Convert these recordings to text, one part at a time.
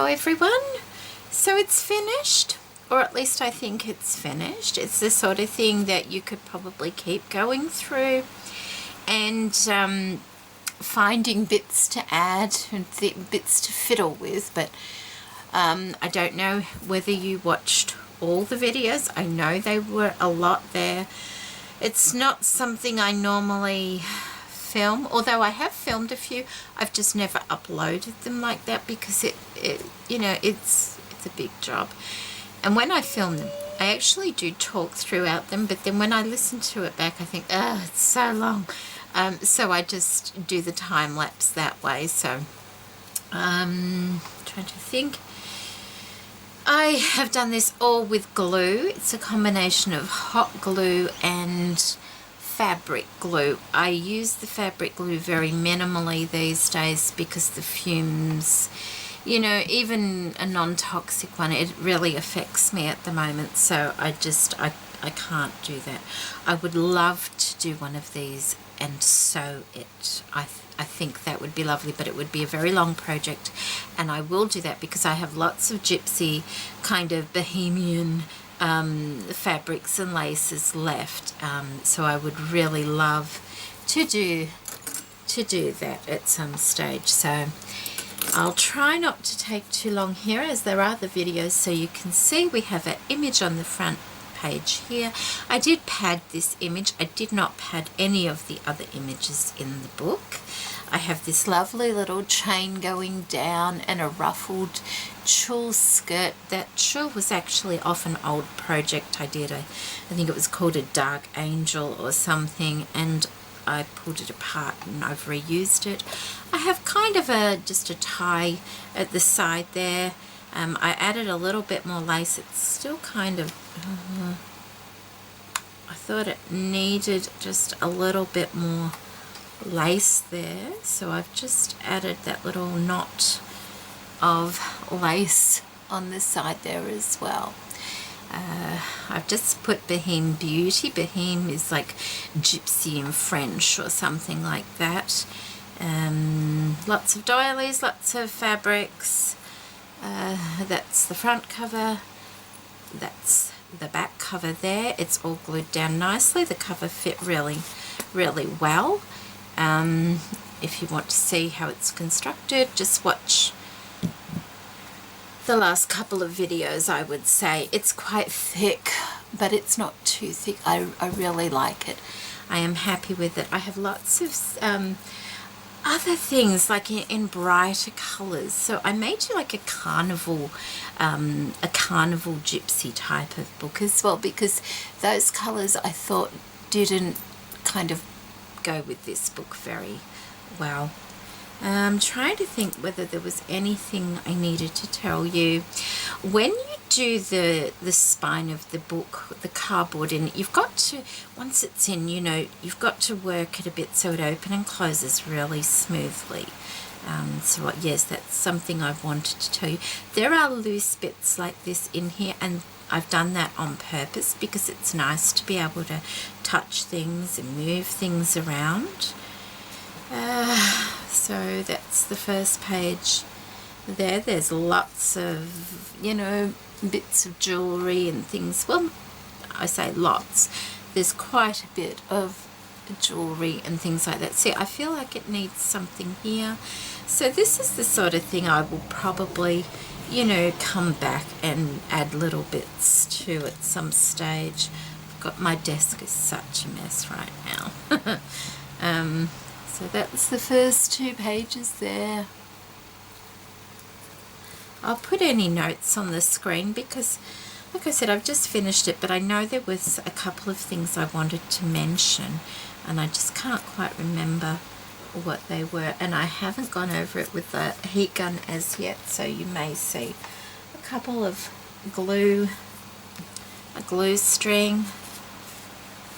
everyone. So it's finished, or at least I think it's finished. It's the sort of thing that you could probably keep going through and finding bits to add and bits to fiddle with, but I don't know whether you watched all the videos. I know there were a lot there. It's not something I normally film, although I have filmed a few. I've just never uploaded them like that because it you know, it's a big job. And when I film them, I actually do talk throughout them, but then when I listen to it back, I think, oh, it's so long. So I just do the time lapse that way. So trying to think. I have done this all with glue. It's a combination of hot glue and fabric glue. I use the fabric glue very minimally these days because the fumes, you know, even a non-toxic one, it really affects me at the moment. So I can't do that. I would love to do one of these and sew it. I think that would be lovely, but it would be a very long project, and I will do that because I have lots of gypsy kind of bohemian fabrics and laces left, so I would really love to do that at some stage. So I'll try not to take too long here, as there are the videos, so you can see we have an image on the front page here. I did pad this image. I did not pad any of the other images in the book. I have this lovely little chain going down and a ruffled tulle skirt. That tulle was actually off an old project I did. I think it was called a Dark Angel or something, and I pulled it apart and I've reused it. I have kind of just a tie at the side there. I added a little bit more lace. It's still kind of, I thought it needed just a little bit more lace there, so I've just added that little knot of lace on the side there as well. I've just put Boheme Beauty. Boheme is like gypsy in French or something like that. Lots of doilies, lots of fabrics. That's the front cover, that's the back cover there. It's all glued down nicely. The cover fit really well. If you want to see how it's constructed, just watch the last couple of videos. I would say it's quite thick, but it's not too thick. I really like it. I am happy with it. I have lots of other things like in brighter colors, so I made you like a carnival gypsy type of book as well, because those colors I thought didn't kind of go with this book very well. I'm trying to think whether there was anything I needed to tell you. When you do the spine of the book, the cardboard in it, you've got to, once it's in, you know, you've got to work it a bit so it opens and closes really smoothly. So yes, that's something I wanted to tell you. There are loose bits like this in here, and I've done that on purpose because it's nice to be able to touch things and move things around. So that's the first page there. There's lots of, you know, bits of jewellery and things. Well, I say lots. There's quite a bit of jewellery and things like that. See, I feel like it needs something here. So this is the sort of thing I will probably, you know, come back and add little bits to at some stage. I've got, my desk is such a mess right now. So that's the first 2 pages there. I'll put any notes on the screen because, like I said, I've just finished it, but I know there was a couple of things I wanted to mention and I just can't quite remember what they were, and I haven't gone over it with the heat gun as yet, so you may see a couple of glue, a glue string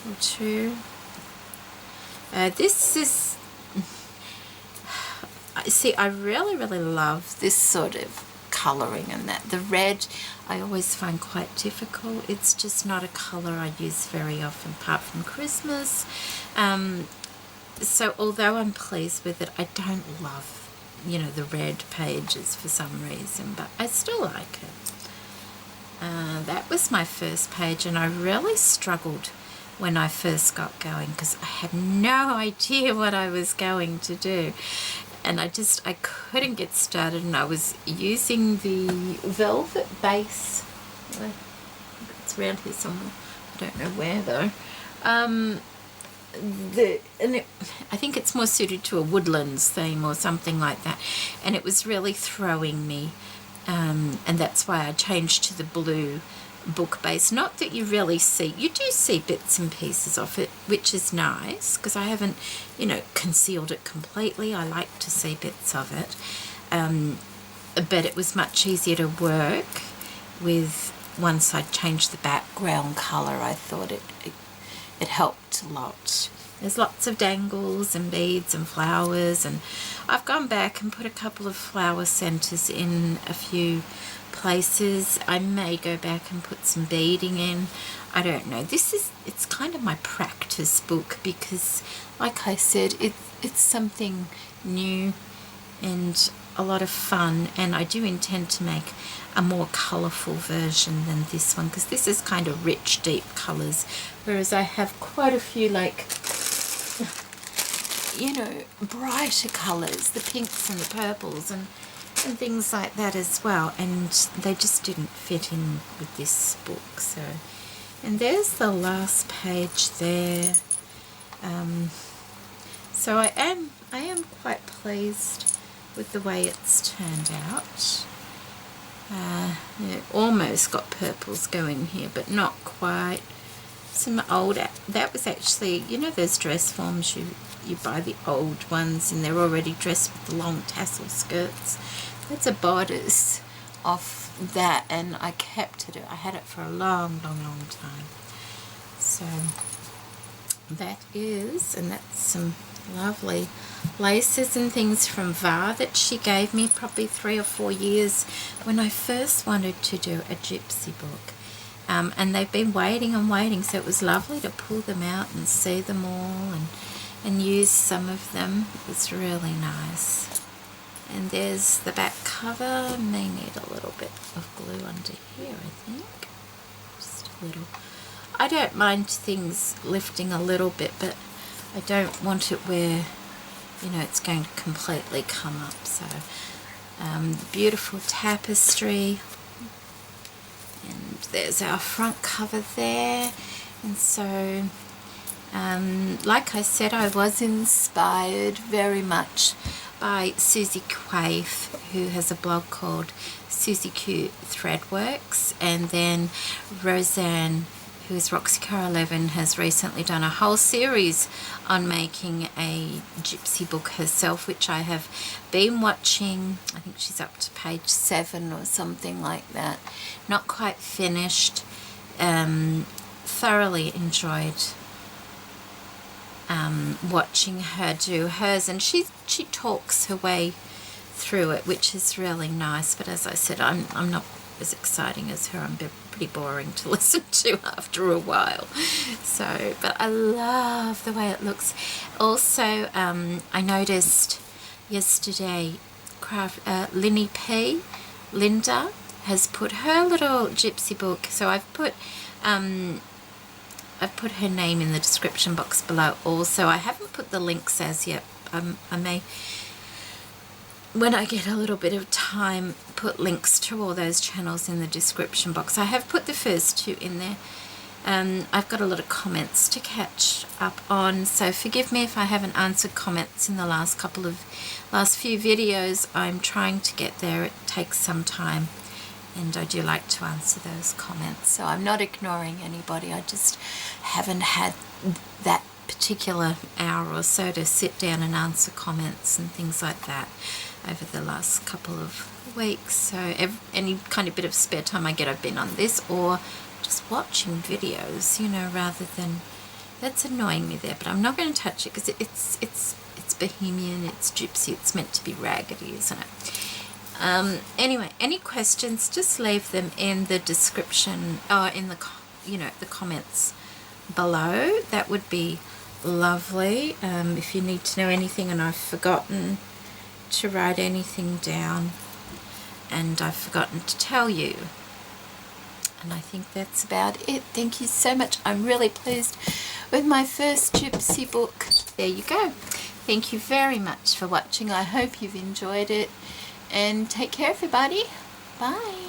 or 2. This is, see, I really love this sort of colouring and that. The red I always find quite difficult. It's just not a colour I use very often apart from Christmas. So although I'm pleased with it, I don't love you know, the red pages for some reason, but I still like it. That was my first page, and I really struggled when I first got going because I had no idea what I was going to do, and I couldn't get started, and I was using the velvet base. It's around here somewhere, I don't know where though. I think it's more suited to a woodlands theme or something like that, and it was really throwing me, and that's why I changed to the blue book base. Not that you really see, you do see bits and pieces of it, which is nice because I haven't, you know, concealed it completely. I like to see bits of it, but it was much easier to work with once I changed the background colour. I thought it helped a lot. There's lots of dangles and beads and flowers, and I've gone back and put a couple of flower centres in a few places. I may go back and put some beading in. I don't know. It's kind of my practice book because, like I said, it's something new and a lot of fun, and I do intend to make a more colourful version than this one because this is kind of rich, deep colours, whereas I have quite a few, like, you know, brighter colours, the pinks and the purples and things like that as well, and they just didn't fit in with this book. So, and there's the last page there. So I am quite pleased with the way it's turned out. Yeah, almost got purples going here, but not quite. Some old, that was actually, you know, those dress forms you buy the old ones and they're already dressed with the long tassel skirts. That's a bodice of that, and I kept it. I had it for a long time. So that is, and that's some lovely laces and things from VAR that she gave me probably 3 or 4 years when I first wanted to do a gypsy book. And they've been waiting and waiting, so it was lovely to pull them out and see them all and use some of them. It was really nice. And there's the back cover. May need a little bit of glue under here, I think. Just a little. I don't mind things lifting a little bit, but I don't want it where, you know, it's going to completely come up. So beautiful tapestry, and there's our front cover there. And so like I said, I was inspired very much by Susie Quaife, who has a blog called Susie Q Threadworks, and then Roseanne, who is Roxy Car 11, has recently done a whole series on making a gypsy book herself, which I have been watching. I think she's up to page 7 or something like that. Not quite finished. Thoroughly enjoyed watching her do hers, and she talks her way through it, which is really nice. But as I said, I'm not as exciting as her. I'm pretty boring to listen to after a while. So, but I love the way it looks. Also, I noticed yesterday, CraftyLinnieP, Linda, has put her little gypsy book. So I've put her name in the description box below also. I haven't put the links as yet. I may, when I get a little bit of time, put links to all those channels in the description box. I have put the first 2 in there. I've got a lot of comments to catch up on, so forgive me if I haven't answered comments in the last few videos. I'm trying to get there. It takes some time, and I do like to answer those comments. So I'm not ignoring anybody. I just haven't had that particular hour or so to sit down and answer comments and things like that over the last couple of weeks. So any kind of bit of spare time I get, I've been on this or just watching videos, you know, rather than, that's annoying me there. But I'm not going to touch it because it's Bohemian, it's gypsy, it's meant to be raggedy, isn't it? Anyway, any questions, just leave them in the description or in the, you know, the comments below. That would be lovely. If you need to know anything and I've forgotten to write anything down, and I've forgotten to tell you. And I think that's about it. Thank you so much. I'm really pleased with my first Gypsy book. There you go. Thank you very much for watching. I hope you've enjoyed it, and take care, everybody. Bye.